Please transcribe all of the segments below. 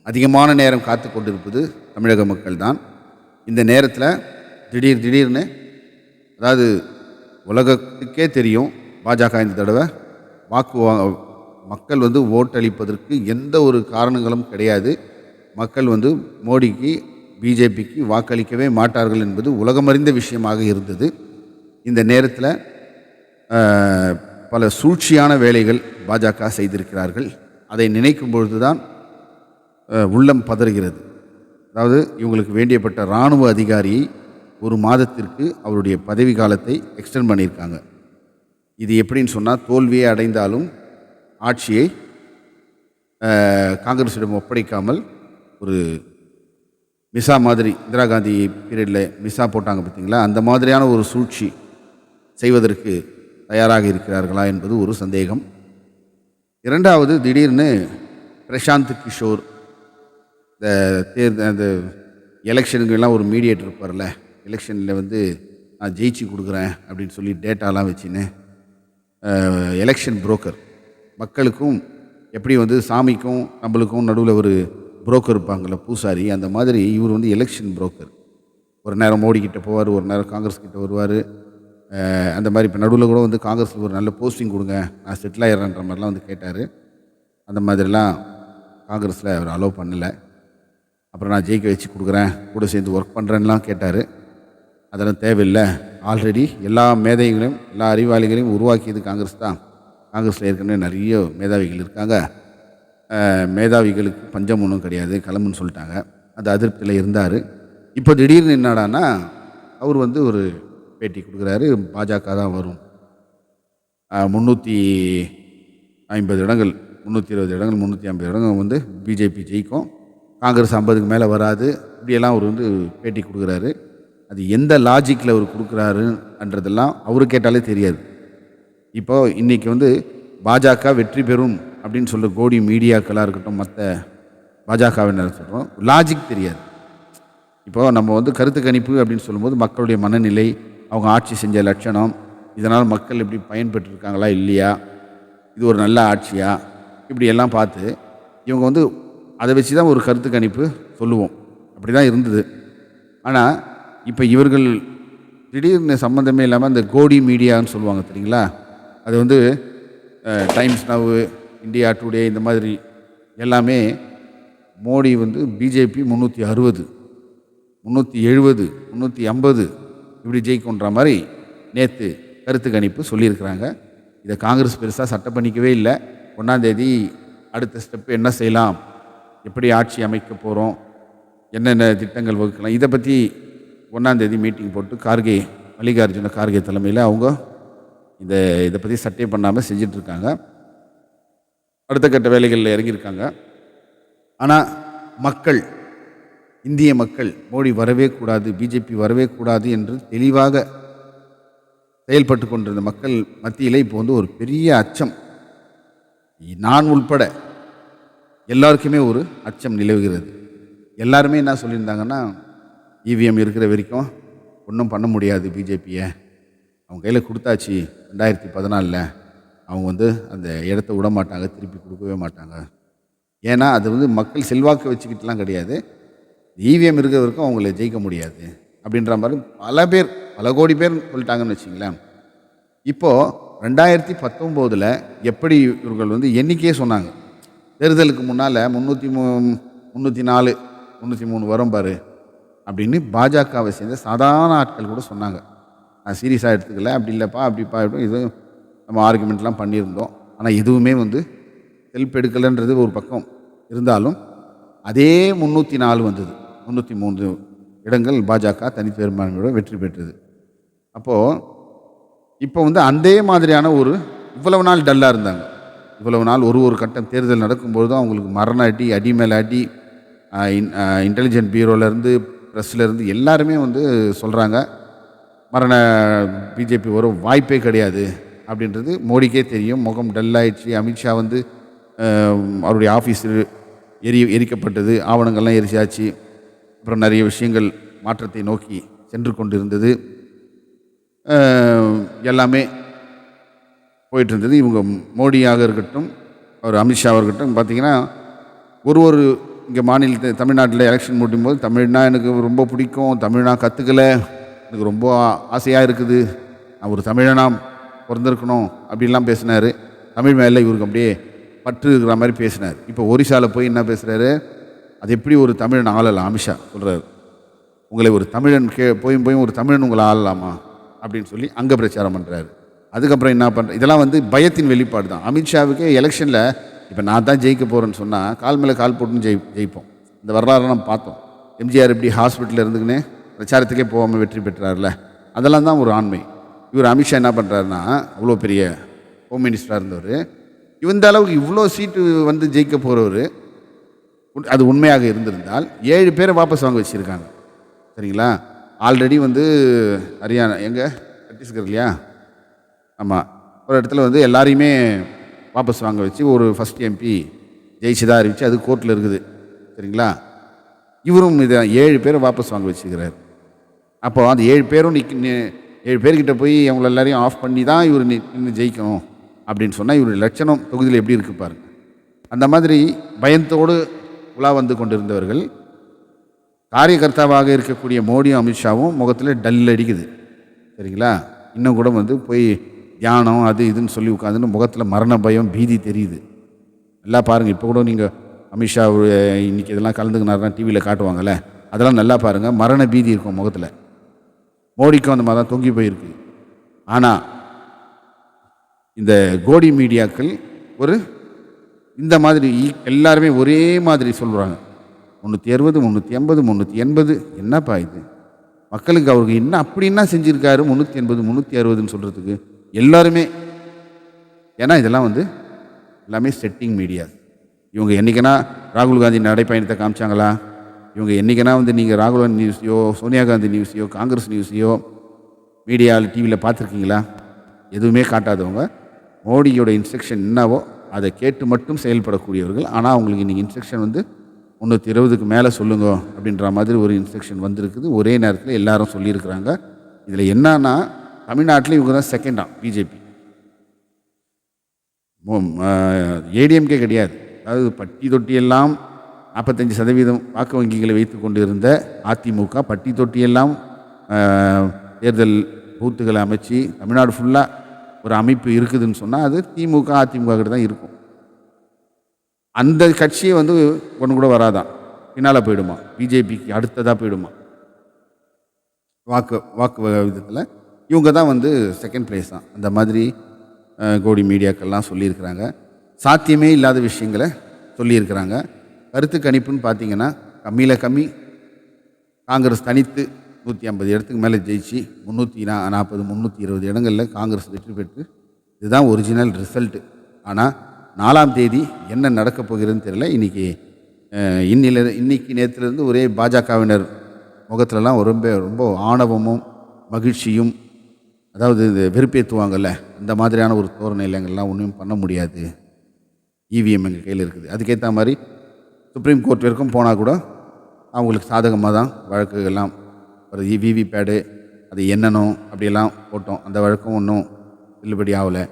அதிகமான நேரம் காத்து கொண்டிருப்பது தமிழக மக்கள் தான். இந்த நேரத்தில் திடீர்னு அதாவது உலகத்துக்கே தெரியும் பாஜக இந்த தடவை வாக்கு மக்கள் ஓட்டளிப்பதற்கு எந்த ஒரு காரணங்களும் கிடையாது. மக்கள் மோடிக்கு பிஜேபிக்கு வாக்களிக்கவே மாட்டார்கள் என்பது உலகமறிந்த விஷயமாக இருந்தது. இந்த நேரத்தில் பல சூழ்ச்சியான வேலைகள் பாஜக செய்திருக்கிறார்கள். அதை நினைக்கும் பொழுது தான் உள்ளம் பதறுகிறது. அதாவது இவங்களுக்கு வேண்டியப்பட்ட இராணுவ அதிகாரியை ஒரு மாதத்திற்கு அவருடைய பதவி காலத்தை எக்ஸ்டெண்ட் பண்ணியிருக்காங்க. இது எப்படின்னு சொன்னால், தோல்வியை அடைந்தாலும் ஆட்சியை காங்கிரஸிடம் ஒப்படைக்காமல் ஒரு மிசா மாதிரி, இந்திரா காந்தி பீரியடில் மிசா போட்டாங்க பார்த்தீங்களா, அந்த மாதிரியான ஒரு சூழ்ச்சி செய்வதற்கு தயாராக இருக்கிறார்களா என்பது ஒரு சந்தேகம். இரண்டாவது, திடீர்னு பிரசாந்த் கிஷோர் அந்த எலெக்ஷனுக்கெல்லாம் ஒரு மீடியேட்டர் இருப்பார்ல, எலெக்ஷனில் நான் ஜெயிச்சு கொடுக்குறேன் அப்படின்னு சொல்லி டேட்டாலாம் வச்சுன்னு எலெக்ஷன் புரோக்கர், மக்களுக்கும் எப்படி சாமிக்கும் நம்மளுக்கும் நடுவில் ஒரு புரோக்கர் இருப்பாங்கள்ல, பூசாரி, அந்த மாதிரி இவர் எலெக்ஷன் புரோக்கர். ஒரு நேரம் மோடிக்கிட்ட போவார், ஒரு நேரம் காங்கிரஸ் கிட்ட வருவார். அந்த மாதிரி இப்போ நடுவில் கூட காங்கிரஸில் ஒரு நல்ல போஸ்டிங் கொடுங்க, நான் செட்டில் ஆயிடுறேன்ற மாதிரிலாம் கேட்டார். அந்த மாதிரிலாம் காங்கிரஸில் அவர் அலோவ் பண்ணலை. அப்புறம் நான் ஜெயிக்க வச்சு கொடுக்குறேன், கூட சேர்ந்து ஒர்க் பண்ணுறேன்னெலாம் கேட்டார். அதெல்லாம் தேவையில்லை. ஆல்ரெடி எல்லா மேதைகளையும் எல்லா அறிவாளிகளையும் உருவாக்கியது காங்கிரஸ் தான். காங்கிரஸில் ஏற்கனவே நிறைய மேதாவிகள் இருக்காங்க. மேதாவிகளுக்கு பஞ்சம் ஒன்றும் கிடையாது, கிளம்புன்னு சொல்லிட்டாங்க. அந்த அதிருப்தியில் இருந்தார். இப்போ திடீர்னு என்னடானா அவர் ஒரு பேட்டி கொடுக்குறாரு, பாஜக தான் வரும், 350 இடங்கள், 320 இடங்கள், 350 இடங்கள் பிஜேபி ஜெயிக்கும், காங்கிரஸ் 50க்கு மேலே வராது, இப்படியெல்லாம் அவர் பேட்டி கொடுக்குறாரு. அது எந்த லாஜிக்கில் அவர் கொடுக்குறாருன்றதெல்லாம் அவரு கேட்டாலே தெரியாது. இப்போது இன்றைக்கி பாஜக வெற்றி பெறும் அப்படின்னு சொல்கிற கோடி மீடியாக்களாக இருக்கட்டும், மற்ற பாஜகவினர் சொல்கிறோம், லாஜிக் தெரியாது. இப்போது நம்ம கருத்து கணிப்பு அப்படின்னு சொல்லும்போது மக்களுடைய மனநிலை, அவங்க ஆட்சி செஞ்ச லட்சணம், இதனால் மக்கள் எப்படி பயன்பெற்றிருக்காங்களா இல்லையா, இது ஒரு நல்ல ஆட்சியா, இப்படியெல்லாம் பார்த்து இவங்க அதை வச்சு தான் ஒரு கருத்து கணிப்பு சொல்லுவோம். அப்படி தான் இருந்தது. ஆனால் இப்போ இவர்கள் திடீர்னு சம்மந்தமே இல்லாமல் அந்த கோடி மீடியான்னு சொல்லுவாங்க தெரியுங்களா, அது டைம்ஸ் நவ், இந்தியா டுடே, இந்த மாதிரி எல்லாமே மோடி பிஜேபி 360, 370, 350 இப்படி ஜெயிக்குன்ற மாதிரி நேற்று கருத்து கணிப்பு சொல்லியிருக்கிறாங்க. இதை காங்கிரஸ் பெருசாக சட்டம் பண்ணிக்கவே இல்லை. 1ஆம் தேதி அடுத்த ஸ்டெப்பு என்ன செய்யலாம், எப்படி ஆட்சி அமைக்க போகிறோம், என்னென்ன திட்டங்கள் வகுக்கலாம், இதை பற்றி 1ஆம் தேதி மீட்டிங் போட்டு கார்கே, மல்லிகார்ஜுன கார்கே தலைமையில் அவங்க இதை பற்றி சட்டை பண்ணாமல் செஞ்சிட்ருக்காங்க. அடுத்த கட்ட வேலைகளில் இறங்கியிருக்காங்க. ஆனால் மக்கள், இந்திய மக்கள் மோடி வரவே கூடாது, பிஜேபி வரவே கூடாது என்று தெளிவாக செயல்பட்டு கொண்டிருந்த மக்கள் மத்தியில் இப்போ ஒரு பெரிய அச்சம், நான் உள்பட எல்லாருக்குமே ஒரு அச்சம் நிலவுகிறது. எல்லாருமே என்ன சொல்லியிருந்தாங்கன்னா, இவிஎம் இருக்கிற வரைக்கும் ஒன்றும் பண்ண முடியாது, பிஜேபியை அவங்க கையில் கொடுத்தாச்சு, 2014 அவங்க அந்த இடத்த விட மாட்டாங்க, திருப்பி கொடுக்கவே மாட்டாங்க. ஏன்னா அது மக்கள் செல்வாக்கு வச்சுக்கிட்டுலாம் கிடையாது, இவிஎம் இருக்கிற வரைக்கும் அவங்கள ஜெயிக்க முடியாது அப்படின்ற மாதிரி பல பேர், பல கோடி பேர் சொல்லிட்டாங்கன்னு வச்சிங்களேன். இப்போது 2019 எப்படி இவர்கள் எண்ணிக்கையே சொன்னாங்க, தேர்தலுக்கு முன்னால் 304, 303 வரும் பாரு அப்படின்னு பாஜகவை சேர்ந்த சாதாரண ஆட்கள் கூட சொன்னாங்க. நான் சீரியஸாக எடுத்துக்கல, அப்படி இல்லைப்பா அப்படிப்பா இப்படி இது நம்ம ஆர்குமெண்ட்லாம் பண்ணியிருந்தோம். ஆனால் எதுவுமே செல்ஃப் எடுக்கலைன்றது ஒரு பக்கம் இருந்தாலும் அதே 304 வந்தது, 303 இடங்கள் பாஜக தனிப்பெரும்பான்மையோட வெற்றி பெற்றது. அப்போது இப்போ அதே மாதிரியான ஒரு இவ்வளவு நாள் டல்லாக இருந்தாங்க. இவ்வளவு நாள் ஒரு கட்டம் தேர்தல் நடக்கும்பொழுதும் அவங்களுக்கு மரண அடி, அடி மேலே அடி, இன்டெலிஜென்ட் பியூரோலேருந்து ப்ரெஸ்லேருந்து எல்லாருமே சொல்கிறாங்க, மரண பிஜேபி வரும் வாய்ப்பே கிடையாது அப்படின்றது மோடிக்கே தெரியும். முகம் டல்லாயிடுச்சு. அமித்ஷா அவருடைய ஆஃபீஸ் எரிக்கப்பட்டது, ஆவணங்கள்லாம் எரிச்சாச்சு. அப்புறம் நிறைய விஷயங்கள் மாற்றத்தை நோக்கி சென்று கொண்டிருந்தது, எல்லாமே போயிட்டு இருந்தது. இவங்க மோடியாக இருக்கட்டும், அவர் அமித்ஷாவாக இருக்கட்டும், பார்த்திங்கன்னா ஒரு இங்கே தமிழ்நாட்டில் எலெக்ஷன் முடியும்போது தமிழ்னா எனக்கு ரொம்ப பிடிக்கும், தமிழ் நான் கற்றுக்கலை, எனக்கு ரொம்ப ஆசையாக இருக்குது, நான் ஒரு தமிழனா பிறந்திருக்கணும் அப்படின்லாம் பேசினார். தமிழ் மேலே இவருக்கு அப்படியே பற்று இருக்கிற மாதிரி பேசினார். இப்போ ஒரிசாவில் போய் என்ன பேசுகிறாரு, அது எப்படி ஒரு தமிழன் ஆளலாம், அமித்ஷா சொல்கிறாரு, உங்களை ஒரு தமிழன் போய் ஒரு தமிழன் உங்களை ஆளலாமா அப்படின்னு சொல்லி அங்கே பிரச்சாரம் பண்ணுறாரு. அதுக்கப்புறம் என்ன பண்ணுற, இதெல்லாம் வந்து பயத்தின் வெளிப்பாடு தான். அமித்ஷாவுக்கு எலெக்ஷனில் இப்போ நான் தான் ஜெயிக்க போகிறேன்னு சொன்னால் கால் மேலே கால் போட்டுன்னு ஜெயிப்போம். இந்த வரலாறு நம்ம பார்த்தோம். எம்ஜிஆர் எப்படி ஹாஸ்பிட்டலில் இருந்துக்கினே பிரச்சாரத்துக்கே போகாமல் வெற்றி பெற்றார்ல, அதெல்லாம் தான் ஒரு ஆண்மை. இவர் அமித்ஷா என்ன பண்ணுறாருன்னா, அவ்வளோ பெரிய ஹோம் மினிஸ்டராக இருந்தவர், இந்த அளவுக்கு இவ்வளோ சீட்டு வந்து ஜெயிக்க போகிறவர், அது உண்மையாக இருந்திருந்தால் 7 பேரை வாபஸ் வாங்க வச்சுருக்காங்க. சரிங்களா? ஆல்ரெடி வந்து ஹரியானா எங்கே சத்தீஸ்கர் இல்லையா, ஆமாம், ஒரு இடத்துல வந்து எல்லாரையுமே வாபஸ் வாங்க வச்சு ஒரு ஃபஸ்ட் எம்பி ஜெயிச்சதாக அறிவிச்சு அது கோர்ட்டில் இருக்குது. சரிங்களா? இவரும் இதை 7 பேரை வாபஸ் வாங்க வச்சுக்கிறார். அப்போது அந்த 7 பேரும் 7 பேர்கிட்ட போய் அவங்கள எல்லாரையும் ஆஃப் பண்ணி தான் இவர் நின்று ஜெயிக்கணும் அப்படின்னு சொன்னால் இவருடைய லட்சணம் தொகுதியில் எப்படி இருக்கு பாருங்க. அந்த மாதிரி பயத்தோடு உலா வந்து கொண்டிருந்தவர்கள், காரியகர்த்தாவாக இருக்கக்கூடிய மோடியும் அமித்ஷாவும் முகத்தில் டல் அடிக்குது. சரிங்களா? இன்னும் கூட வந்து போய் தியானம் அது இதுன்னு சொல்லி உட்காந்துன்னு முகத்தில் மரண பயம் பீதி தெரியுது. நல்லா பாருங்கள். இப்போ கூட நீங்கள் அமித்ஷா இன்றைக்கி இதெல்லாம் கலந்துக்கினாருன்னா டிவியில் காட்டுவாங்கள்ல, அதெல்லாம் நல்லா பாருங்கள், மரண பீதி இருக்கும் முகத்தில். மோடிக்கும் அந்த மாதிரி தான் தொங்கி போயிருக்கு. ஆனால் இந்த கோடி மீடியாக்கள் ஒரு இந்த மாதிரி எல்லாருமே ஒரே மாதிரி சொல்கிறாங்க. 360 380 380 என்னப்பா இது, மக்களுக்கு அவருக்கு என்ன அப்படி என்ன செஞ்சுருக்காரு 380 360ன்னு சொல்கிறதுக்கு எல்லாருமே. ஏன்னா இதெல்லாம் வந்து எல்லாமே செட்டிங் மீடியா. இவங்க என்றைக்குனா ராகுல் காந்தி நடைப்பயணத்தை காமிச்சாங்களா? இவங்க என்றைக்குனா வந்து நீங்கள் ராகுல் காந்தி நியூஸையோ சோனியா காந்தி நியூஸையோ காங்கிரஸ் நியூஸையோ மீடியாவில் டிவியில் பார்த்துருக்கீங்களா? எதுவுமே காட்டாதவங்க, மோடியோட இன்ஸ்ட்ரக்ஷன் என்னவோ அதை கேட்டு மட்டும் செயல்படக்கூடியவர்கள். ஆனால் அவங்களுக்கு இன்றைக்கி இன்ஸ்ட்ரக்ஷன் வந்து 320க்கு மேலே சொல்லுங்க அப்படின்ற மாதிரி ஒரு இன்ஸ்ட்ரக்ஷன் வந்திருக்குது. ஒரே நேரத்தில் எல்லாரும் சொல்லியிருக்கிறாங்க. இதில் என்னன்னா, தமிழ்நாட்டில் இவங்க தான் செகண்டாம் பிஜேபி, ஏடிஎம்கே கிடையாது. அதாவது பட்டி தொட்டியெல்லாம் 45% வாக்கு வங்கிகளை வைத்து கொண்டு இருந்த அதிமுக பட்டி தொட்டியெல்லாம் தேர்தல் பூத்துகளை அமைச்சு தமிழ்நாடு ஃபுல்லாக ஒரு அமைப்பு இருக்குதுன்னு சொன்னால் அது திமுக அதிமுக கிட்ட தான் இருக்கும். அந்த கட்சியை வந்து ஒன்று கூட வராதான், பின்னால் போயிடுமா, பிஜேபிக்கு அடுத்ததாக போயிடுமா வாக்கு விதத்தில். இவங்க தான் வந்து செகண்ட் பிளேஸ் தான். அந்த மாதிரி கோடி மீடியாக்கள்லாம் சொல்லியிருக்கிறாங்க. சாத்தியமே இல்லாத விஷயங்களை சொல்லியிருக்கிறாங்க. கருத்து கணிப்புன்னு பார்த்தீங்கன்னா கம்மியில் கம்மி காங்கிரஸ் தனித்து 150 இடத்துக்கு மேலே ஜெயிச்சு 340 320 இடங்களில் காங்கிரஸ் வெற்றி பெற்று, இதுதான் ஒரிஜினல் ரிசல்ட்டு. ஆனால் 4ஆம் தேதி என்ன நடக்கப் போகிறதுன்னு தெரியல. இன்னைக்கு நேற்றுலேருந்து ஒரே பாஜகவினர் முகத்துலலாம் ரொம்ப ஆணவமும் மகிழ்ச்சியும், அதாவது இது வெறுப்பேற்றுவாங்கல்ல, அந்த மாதிரியான ஒரு தோரணையில் எங்கள்லாம் ஒன்றும் பண்ண முடியாது, இவிஎம் எங்கள் கையில் இருக்குது. அதுக்கேற்ற மாதிரி சுப்ரீம் கோர்ட் வரைக்கும் போனால் கூட அவங்களுக்கு சாதகமாக தான் வழக்குகள்லாம் ஒரு விவிபேடு அது எண்ணணும் அப்படியெல்லாம் போட்டோம். அந்த வழக்கம் ஒன்றும் செல்லுபடி ஆகலை.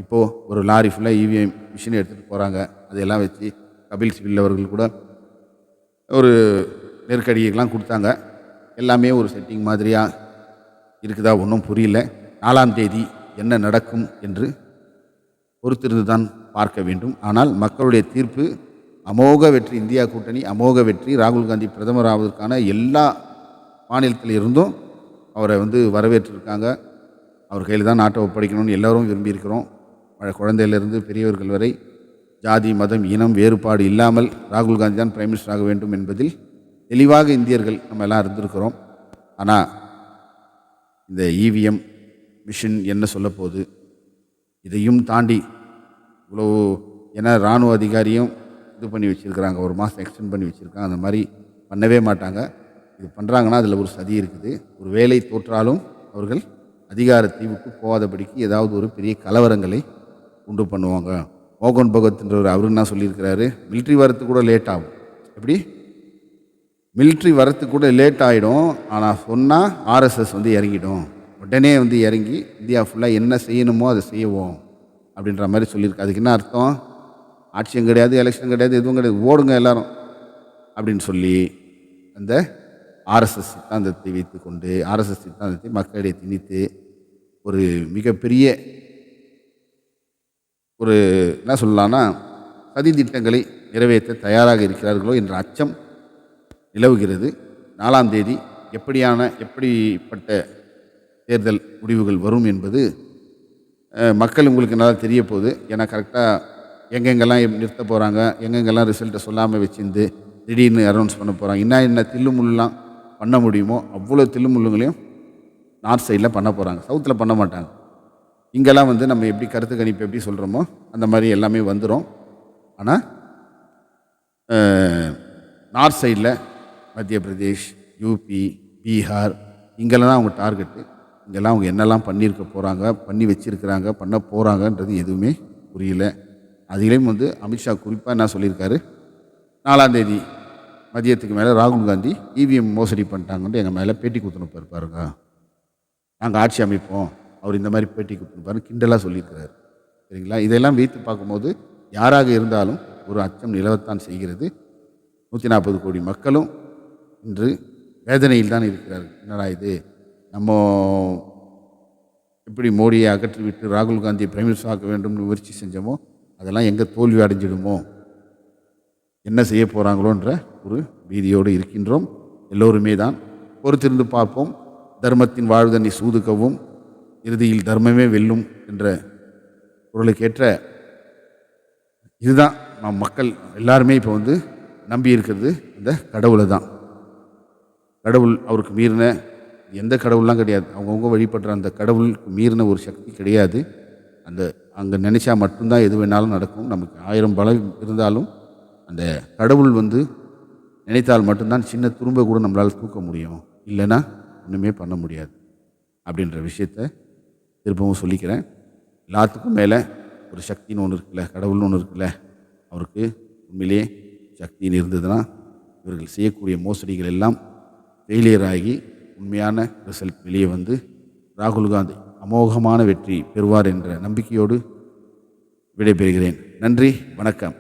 இப்போது ஒரு லாரி ஃபுல்லாக இவிஎம் மிஷின் எடுத்துகிட்டு போகிறாங்க. அதையெல்லாம் வச்சு கபில் சிபில் அவர்கள் கூட ஒரு நெருக்கடியெல்லாம் கொடுத்தாங்க. எல்லாமே ஒரு செட்டிங் மாதிரியாக இருக்குதா, ஒன்றும் புரியல. 4ஆம் தேதி என்ன நடக்கும் என்று பொறுத்திருந்து தான் பார்க்க வேண்டும். ஆனால் மக்களுடைய தீர்ப்பு அமோக வெற்றி, இந்தியா கூட்டணி அமோக வெற்றி. ராகுல் காந்தி பிரதமர் ஆவதற்கான எல்லா மாநிலத்தில் இருந்தும் அவரை வந்து வரவேற்றிருக்காங்க. அவர் கையில் தான் நாட்டை ஒப்படைக்கணும்னு எல்லோரும் விரும்பியிருக்கிறோம். குழந்தையிலிருந்து பெரியவர்கள் வரை ஜாதி மதம் இனம் வேறுபாடு இல்லாமல் ராகுல் காந்தி தான் பிரைம் மினிஸ்டர் ஆக வேண்டும் என்பதில் தெளிவாக இந்தியர்கள் நம்ம எல்லாம் இருந்திருக்கிறோம். ஆனால் இந்த இவிஎம் மிஷின் என்ன சொல்ல போகுது, இதையும் தாண்டி இவ்வளோ, ஏன்னா இராணுவ அதிகாரியும் இது பண்ணி வச்சுருக்கிறாங்க, ஒரு மாதம் எக்ஸ்டெண்ட் பண்ணி வச்சுருக்காங்க. அந்த மாதிரி பண்ணவே மாட்டாங்க. இது பண்ணுறாங்கன்னா அதில் ஒரு சதி இருக்குது. ஒரு வேலை தோற்றாலும் அவர்கள் அதிகாரத்தை விட்டு போகாதபடிக்கு ஏதாவது ஒரு பெரிய கலவரங்களை உண்டு பண்ணுவாங்க. மோகன் பகவத்ன்றவர் அவரு என்ன சொல்லியிருக்கிறாரு, மிலிட்ரி வரத்துக்கு கூட லேட் ஆகும். எப்படி மிலிட்ரி வரத்துக்கு கூட லேட் ஆகிடும், ஆனால் சொன்னால் ஆர்எஸ்எஸ் வந்து இறங்கிடும், உடனே வந்து இறங்கி இந்தியா ஃபுல்லாக என்ன செய்யணுமோ அதை செய்வோம் அப்படின்ற மாதிரி சொல்லியிருக்கு. அதுக்கு என்ன அர்த்தம், ஆட்சியும் கிடையாது, எலெக்ஷன் கிடையாது, எதுவும் கிடையாது, ஓடுங்க எல்லாரும், அப்படின்னு சொல்லி அந்த ஆர்எஸ்எஸ் சித்தாந்தத்தை வைத்துக்கொண்டு ஆர்எஸ்எஸ் சித்தாந்தத்தை மக்களிடையே திணித்து ஒரு மிகப்பெரிய ஒரு என்ன சொல்லலாம்னா சதி திட்டங்களை நிறைவேற்ற தயாராக இருக்கிறார்களோ என்ற அச்சம் நிலவுகிறது. 4ஆம் தேதி எப்படிப்பட்ட தேர்தல் முடிவுகள் வரும் என்பது மக்கள் உங்களுக்கு நல்லா தெரிய போகுது. ஏன்னா கரெக்டாக எங்கெங்கெல்லாம் நிறுத்த போகிறாங்க, எங்கெங்கெல்லாம் ரிசல்ட்டை சொல்லாமல் வச்சிருந்து திடீர்னு அனௌன்ஸ் பண்ண போகிறாங்க. என்ன தில்லுமுல்லாம் பண்ண முடியுமோ அவ்வளோ தில்லுமுல்லுங்களையும் நார்த் சைடில் பண்ண போகிறாங்க, சவுத்தில் பண்ண மாட்டாங்க. இங்கெல்லாம் வந்து நம்ம எப்படி கருத்து கணிப்பு எப்படி சொல்கிறோமோ அந்த மாதிரி எல்லாமே வந்துடும். ஆனால் நார்த் சைடில் மத்திய பிரதேஷ், யூபி, பீகார் இங்கெல்லாம் அவங்க டார்கெட்டு. இங்கெல்லாம் அவங்க என்னெல்லாம் பண்ணியிருக்க போகிறாங்க, பண்ணி வச்சுருக்கிறாங்க, பண்ண போகிறாங்கன்றது எதுவுமே புரியல. அதிலையும் வந்து அமித்ஷா குறிப்பாக என்ன சொல்லியிருக்காரு, 4ஆம் தேதி மதியத்துக்கு மேலே ராகுல் காந்தி இவிஎம் மோசடி பண்ணிட்டாங்கன்ட்டு எங்கள் மேலே பேட்டி கொடுத்துன்னு பாருங்க, நாங்கள் ஆட்சி அமைப்போம், அவர் இந்த மாதிரி பேட்டி கொடுத்துருப்பாரு கிண்டலாக சொல்லியிருக்கிறார். சரிங்களா? இதெல்லாம் வைத்து பார்க்கும்போது யாராக இருந்தாலும் ஒரு அச்சம் நிலவத்தான் செய்கிறது. 140 கோடி மக்களும் இன்று வேதனையில் தான் இருக்கிறார்கள். என்னடா இது, நம்ம எப்படி மோடியை அகற்றிவிட்டு ராகுல் காந்தியை பிரைம் மினிஸ்டர் ஆக்க வேண்டும்னு முயற்சி செஞ்சோமோ அதெல்லாம் எங்கே தோல்வி அடைஞ்சிடுமோ, என்ன செய்ய போகிறாங்களோன்ற ஒரு பீதியோடு இருக்கின்றோம். எல்லோருமே தான் பொறுத்திருந்து பார்ப்போம். தர்மத்தின் வாழ்தண்ணி சூதுக்கவும் இறுதியில் தர்மமே வெல்லும் என்ற குரலுக்கேற்ற இதுதான் நாம் மக்கள் எல்லாருமே இப்போ வந்து நம்பி இருக்கிறது அந்த கடவுளை தான். கடவுள் அவருக்கு மீறின எந்த கடவுள்லாம் கிடையாது. அவங்கவுங்க வழிபடுற அந்த கடவுளுக்கு மீறின ஒரு சக்தி கிடையாது. அந்த அங்கே நினச்சா மட்டும்தான் எது வேணாலும் நடக்கும். நமக்கு 1000 பலம் இருந்தாலும் அந்த கடவுள் வந்து நினைத்தால் மட்டும்தான் சின்ன துரும்ப கூட நம்மளால் தூக்க முடியும், இல்லைன்னா ஒன்றுமே பண்ண முடியாது அப்படின்ற விஷயத்த திரும்பவும் சொல்லிக்கிறேன். எல்லாத்துக்கும் மேலே ஒரு சக்தின்னு ஒன்று இருக்குல்ல, கடவுள்னு ஒன்று இருக்குல்ல, அவருக்கு உண்மையிலேயே சக்தின்னு இருந்ததுன்னா இவர்கள் செய்யக்கூடிய மோசடிகள் எல்லாம் ஃபெயிலியர் ஆகி உண்மையான ரிசல்ட் வெளியே வந்து ராகுல் காந்தி அமோகமான வெற்றி பெறுவார் என்ற நம்பிக்கையோடு விடைபெறுகிறேன். நன்றி, வணக்கம்.